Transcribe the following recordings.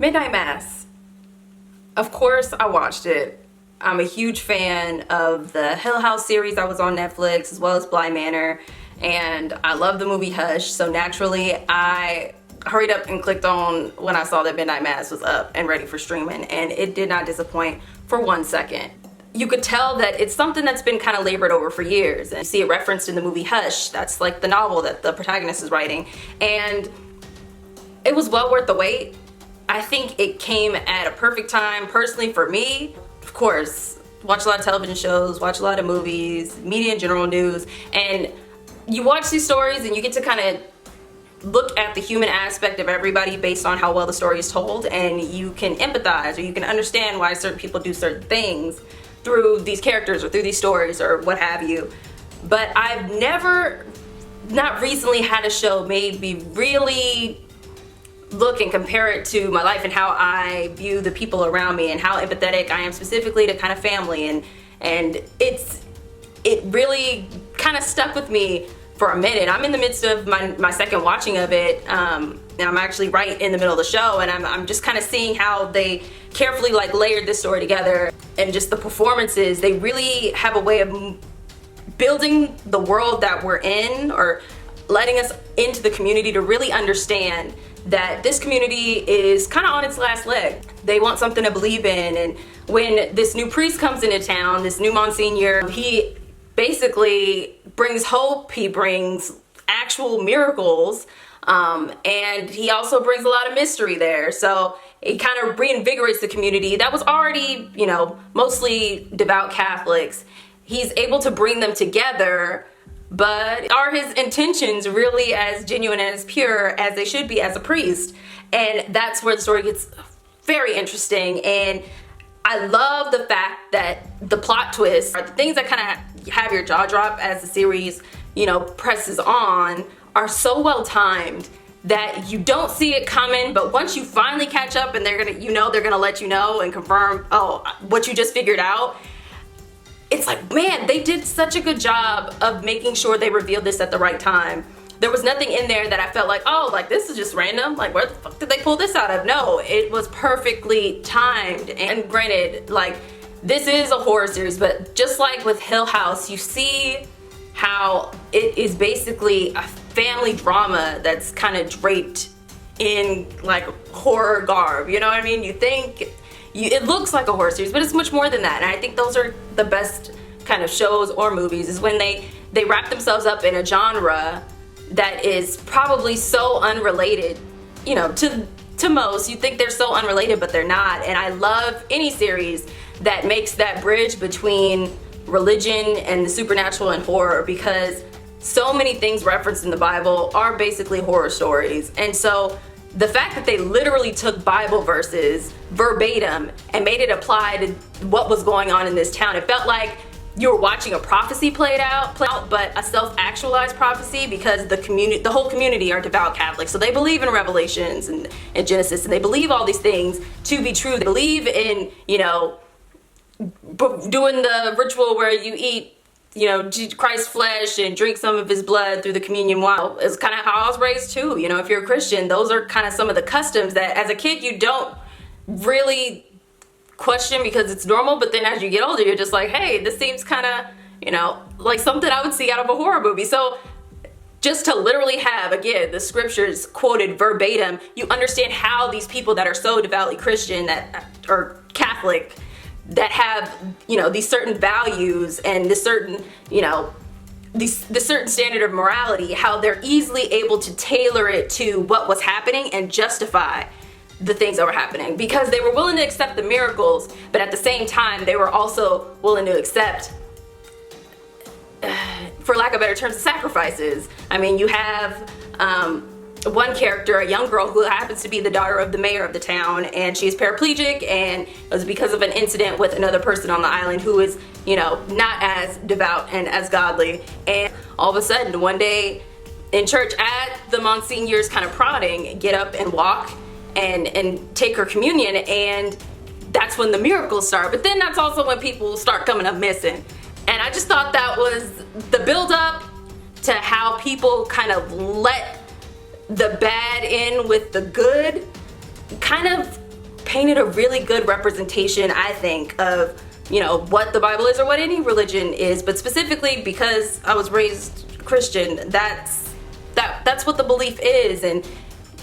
Midnight Mass. Of course I watched it. I'm a huge fan of the Hill House series that was on Netflix, as well as Bly Manor, and I love the movie Hush, so naturally I hurried up and clicked on when I saw that Midnight Mass was up and ready for streaming, and it did not disappoint for 1 second. You could tell that it's something that's been kind of labored over for years, and you see it referenced in the movie Hush. That's like the novel that the protagonist is writing, and it was well worth the wait. I think it came at a perfect time, personally for me. Of course, watch a lot of television shows, watch a lot of movies, media and general news, and you watch these stories and you get to kind of look at the human aspect of everybody based on how well the story is told, and you can empathize or you can understand why certain people do certain things through these characters or through these stories or what have you. But I've never, not recently, had a show made me really look and compare it to my life and how I view the people around me and how empathetic I am specifically to kind of family, and it really kind of stuck with me for a minute. I'm in the midst of my second watching of it, and I'm actually right in the middle of the show, and I'm just kind of seeing how they carefully like layered this story together, and just the performances. They really have a way of building the world that we're in, or letting us into the community to really understand that this community is kind of on its last leg. They want something to believe in, and when this new priest comes into town, this new Monsignor, he basically brings hope, he brings actual miracles, and he also brings a lot of mystery there. So it kind of reinvigorates the community that was already, you know, mostly devout Catholics. He's able to bring them together, but are his intentions really as genuine and as pure as they should be as a priest? And that's where the story gets very interesting. And I love the fact that the plot twists, or the things that kind of have your jaw drop as the series, you know, presses on, are so well timed that you don't see it coming, but once you finally catch up and they're gonna let you know and confirm, oh, what you just figured out, it's like, man, they did such a good job of making sure they revealed this at the right time. There was nothing in there that I felt like, oh, like this is just random. Like, where the fuck did they pull this out of? No, it was perfectly timed. And granted, like, this is a horror series, but just like with Hill House, you see how it is basically a family drama that's kind of draped in like horror garb. You know what I mean? You think it looks like a horror series, but it's much more than that. And I think those are the best kind of shows or movies, is when they wrap themselves up in a genre that is probably so unrelated, you know, to most. You think they're so unrelated, but they're not. And I love any series that makes that bridge between religion and the supernatural and horror, because so many things referenced in the Bible are basically horror stories. And so the fact that they literally took Bible verses verbatim and made it apply to what was going on in this town, it felt like you were watching a prophecy played out, but a self-actualized prophecy, because the whole community are devout Catholics. So they believe in Revelations and Genesis, and they believe all these things to be true. They believe in, you know, doing the ritual where you eat, you know, Christ's flesh and drink some of his blood through the communion wine. It's kind of how I was raised too. You know, if you're a Christian, those are kind of some of the customs that as a kid you don't really question because it's normal, but then as you get older, you're just like, hey, this seems kind of, you know, like something I would see out of a horror movie. So just to literally have, again, the scriptures quoted verbatim, you understand how these people that are so devoutly Christian, that are Catholic, that have, you know, these certain values and this certain, you know, the certain standard of morality, how they're easily able to tailor it to what was happening and justify the things that were happening, because they were willing to accept the miracles, but at the same time they were also willing to accept, for lack of better terms, sacrifices. I mean, you have one character, a young girl who happens to be the daughter of the mayor of the town, and she's paraplegic, and it was because of an incident with another person on the island who is, you know, not as devout and as godly. And all of a sudden, one day in church, at the Monsignor's kind of prodding, get up and walk and take her communion, and that's when the miracles start. But then that's also when people start coming up missing. And I just thought that was the build up to how people kind of let the bad in with the good, kind of painted a really good representation, I think, of, you know, what the Bible is or what any religion is, but specifically because I was raised Christian, that's what the belief is. And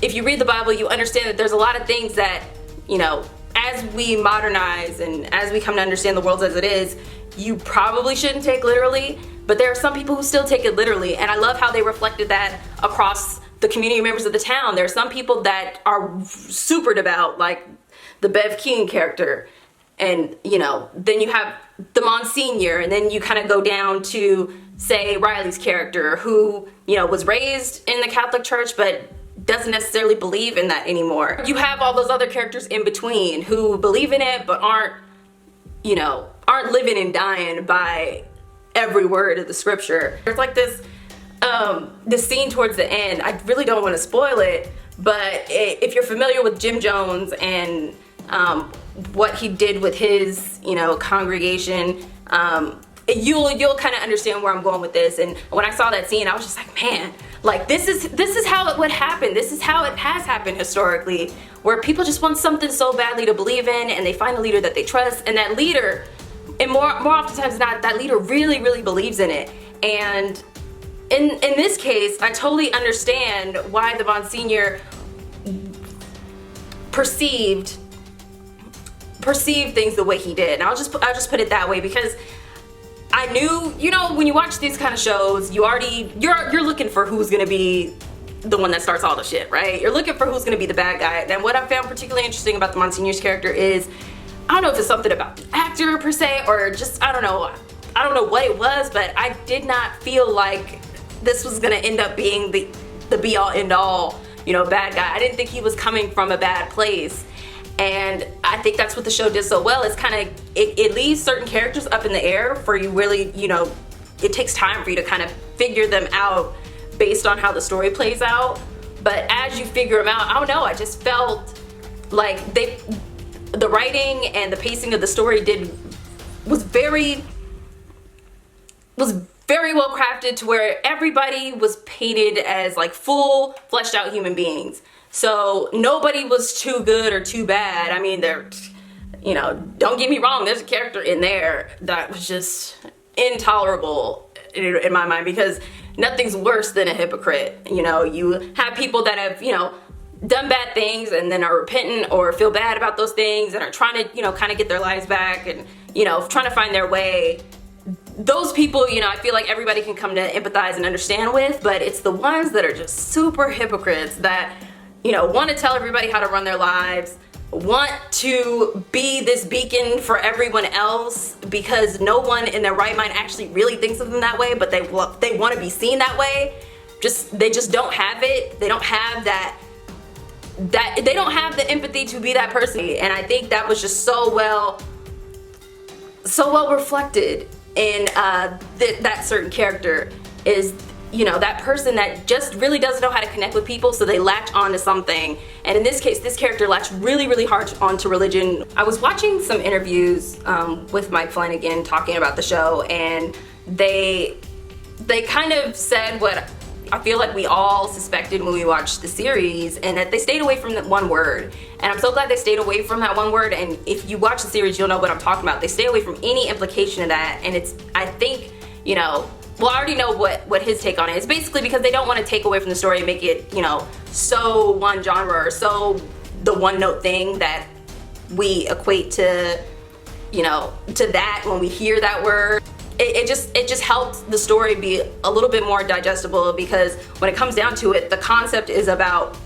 if you read the Bible, you understand that there's a lot of things that, you know, as we modernize and as we come to understand the world as it is, you probably shouldn't take literally, but there are some people who still take it literally, and I love how they reflected that across the community members of the town. There are some people that are super devout, like the Bev King character, and, you know, then you have the Monsignor, and then you kind of go down to, say, Riley's character, who, you know, was raised in the Catholic Church, but doesn't necessarily believe in that anymore. You have all those other characters in between who believe in it, but aren't, you know, aren't living and dying by every word of the scripture. There's like this scene towards the end. I really don't want to spoil it, but if you're familiar with Jim Jones and what he did with his, you know, congregation, you'll kind of understand where I'm going with this. And when I saw that scene, I was just like, man, like this is how it would happen. This is how it has happened historically, where people just want something so badly to believe in, and they find a leader that they trust, and that leader, and more oftentimes than not, that leader really, really believes in it. And in this case, I totally understand why the Monsignor perceived things the way he did. And I'll just put it that way, because I knew, you know, when you watch these kind of shows, you're looking for who's gonna be the one that starts all the shit, right? You're looking for who's gonna be the bad guy. And what I found particularly interesting about the Monsignor's character is, I don't know if it's something about the actor per se, or just, I don't know what it was, but I did not feel like this was gonna end up being the be all end all, you know, bad guy. I didn't think he was coming from a bad place. And I think that's what the show did so well. It's kind of, it leaves certain characters up in the air for you really, you know, it takes time for you to kind of figure them out based on how the story plays out. But as you figure them out, I don't know, I just felt like the writing and the pacing of the story was very well crafted, to where everybody was painted as like full fleshed out human beings. So nobody was too good or too bad. I mean, you know, don't get me wrong, there's a character in there that was just intolerable in my mind, because nothing's worse than a hypocrite. You know, you have people that have, you know, done bad things and then are repentant or feel bad about those things and are trying to, you know, kind of get their lives back and, you know, trying to find their way. Those people, you know, I feel like everybody can come to empathize and understand with, but it's the ones that are just super hypocrites that, you know, want to tell everybody how to run their lives, want to be this beacon for everyone else because no one in their right mind actually really thinks of them that way, but they want to be seen that way. They just don't have it. They don't have they don't have the empathy to be that person. And I think that was just so well reflected in that certain character, is, you know, that person that just really doesn't know how to connect with people, so they latch onto something. And in this case, this character latched really, really hard onto religion. I was watching some interviews with Mike Flanagan talking about the show, and they kind of said what I feel like we all suspected when we watched the series, and that they stayed away from that one word. And I'm so glad they stayed away from that one word, and if you watch the series, you'll know what I'm talking about. They stay away from any implication of that, and it's, I think, you know, well, I already know what his take on it is. Basically because they don't want to take away from the story and make it, you know, so one genre or so the one note thing that we equate to, you know, to that when we hear that word. It just helps the story be a little bit more digestible, because when it comes down to it, the concept is about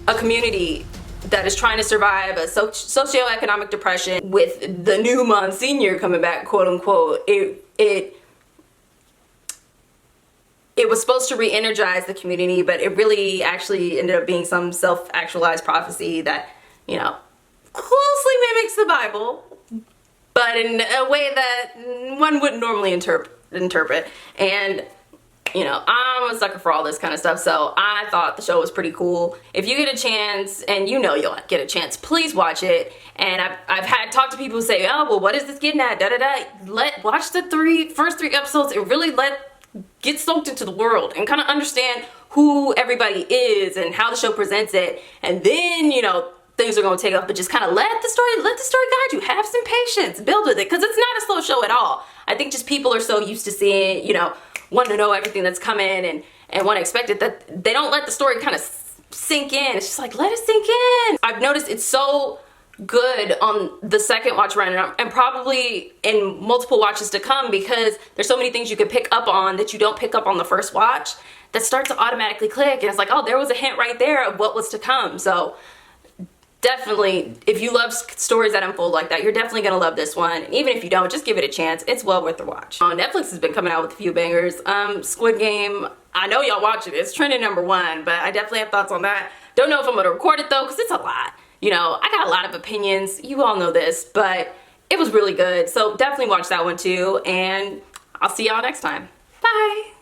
a community that is trying to survive a socioeconomic depression with the new Monsignor coming back, quote unquote. It was supposed to re-energize the community, but it really actually ended up being some self-actualized prophecy that, you know, closely mimics the Bible, but in a way that one wouldn't normally interpret. And, you know, I'm a sucker for all this kind of stuff, so I thought the show was pretty cool. If you get a chance, and you know you'll get a chance, please watch it. And I've had talked to people who say, oh, well, what is this getting at? Watch the first three episodes and really get soaked into the world and kind of understand who everybody is and how the show presents it. And then, you know, things are going to take off, but just kind of let the story guide you. Have some patience, build with it, because it's not a slow show at all. I think just people are so used to seeing, you know, wanting to know everything that's coming and want to expect it, that they don't let the story kind of sink in. It's just like, let it sink in. I've noticed it's so good on the second watch run, and probably in multiple watches to come, because there's so many things you could pick up on that you don't pick up on the first watch that start to automatically click, and it's like, oh, there was a hint right there of what was to come. So definitely, if you love stories that unfold like that, you're definitely gonna love this one. And even if you don't, just give it a chance. It's well worth the watch. Netflix has been coming out with a few bangers. Squid Game, I know y'all watch it. It's trending #1, but I definitely have thoughts on that. Don't know if I'm gonna record it though, because it's a lot. You know, I got a lot of opinions. You all know this, but it was really good. So definitely watch that one too. And I'll see y'all next time. Bye.